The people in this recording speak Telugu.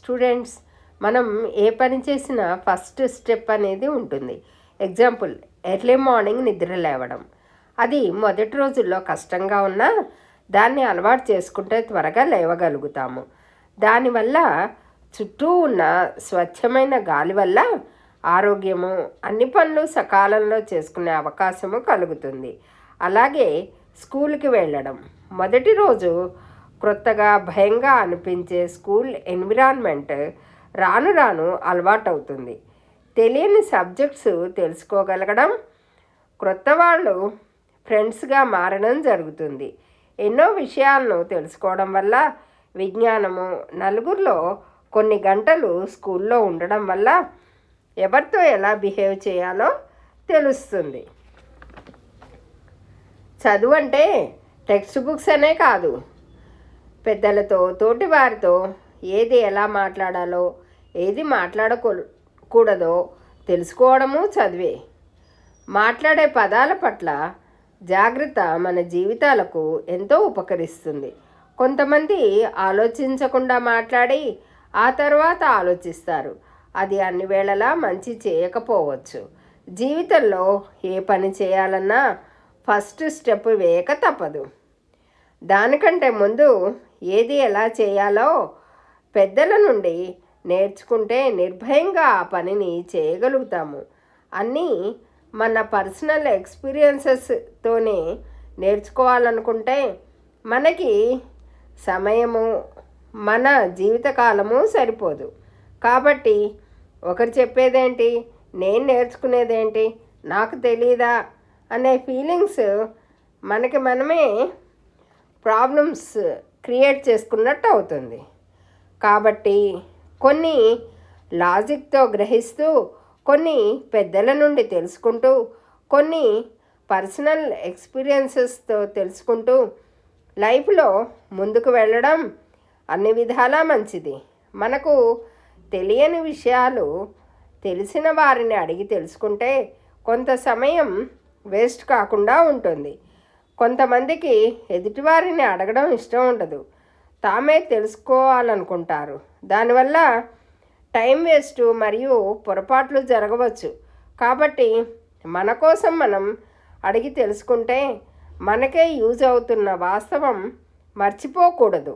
స్టూడెంట్స్, మనం ఏ పని చేసినా ఫస్ట్ స్టెప్ అనేది ఉంటుంది. ఎగ్జాంపుల్, ఎర్లీ మార్నింగ్ నిద్ర లేవడం. అది మొదటి రోజుల్లో కష్టంగా ఉన్నా దాన్ని అలవాటు చేసుకుంటే త్వరగా లేవగలుగుతాము. దానివల్ల చుట్టూ ఉన్న స్వచ్ఛమైన గాలి వల్ల ఆరోగ్యము, అన్ని పనులు సకాలంలో చేసుకునే అవకాశము కలుగుతుంది. అలాగే స్కూల్కి వెళ్ళడం. మొదటి రోజు క్రొత్తగా భయంగా అనిపించే స్కూల్ ఎన్విరాన్మెంట్ రాను రాను అలవాటవుతుంది. తెలియని సబ్జెక్ట్స్ తెలుసుకోగలగడం, క్రొత్త వాళ్ళు ఫ్రెండ్స్గా మారడం జరుగుతుంది. ఎన్నో విషయాలను తెలుసుకోవడం వల్ల విజ్ఞానము, నలుగురిలో కొన్ని గంటలు స్కూల్లో ఉండడం వల్ల ఎవరితో ఎలా బిహేవ్ చేయాలో తెలుస్తుంది. చదువు అంటే టెక్స్ట్ బుక్స్ అనే కాదు, పెద్దలతో, తోటి వారితో ఏది ఎలా మాట్లాడాలో, ఏది మాట్లాడకూడదో తెలుసుకోవడము చదివే. మాట్లాడే పదాల పట్ల జాగ్రత్త మన జీవితాలకు ఎంతో ఉపకరిస్తుంది. కొంతమంది ఆలోచించకుండా మాట్లాడి ఆ తర్వాత ఆలోచిస్తారు. అది అన్ని వేళలా మంచి చేయకపోవచ్చు. జీవితంలో ఏ పని చేయాలన్నా ఫస్ట్ స్టెప్ వేయక తప్పదు. దానికంటే ముందు ఏది ఎలా చేయాలో పెద్దల నుండి నేర్చుకుంటే నిర్భయంగా ఆ పనిని చేయగలుగుతాము. అన్నీ మన పర్సనల్ ఎక్స్పీరియన్సెస్తోనే నేర్చుకోవాలనుకుంటే మనకి సమయము, మన జీవితకాలము సరిపోదు. కాబట్టి ఒకరు చెప్పేదేంటి, నేను నేర్చుకునేదేంటి, నాకు తెలీదా అనే ఫీలింగ్స్ మనకి మనమే ప్రాబ్లమ్స్ క్రియేట్ చేసుకున్నట్టు అవుతుంది. కాబట్టి కొన్ని లాజిక్తో గ్రహిస్తూ, కొన్ని పెద్దల నుండి తెలుసుకుంటూ, కొన్ని పర్సనల్ ఎక్స్పీరియన్సెస్తో తెలుసుకుంటూ లైఫ్లో ముందుకు వెళ్ళడం అన్ని విధాలా మంచిది. మనకు తెలియని విషయాలు తెలిసిన వారిని అడిగి తెలుసుకుంటే కొంత సమయం వేస్ట్ కాకుండా ఉంటుంది. కొంతమందికి ఎదుటివారిని అడగడం ఇష్టం ఉండదు, తామే తెలుసుకోవాలనుకుంటారు. దానివల్ల టైం వేస్ట్ మరియు పొరపాట్లు జరగవచ్చు. కాబట్టి మన కోసం మనం అడిగి తెలుసుకుంటే మనకే యూజ్ అవుతున్న వాస్తవం మర్చిపోకూడదు.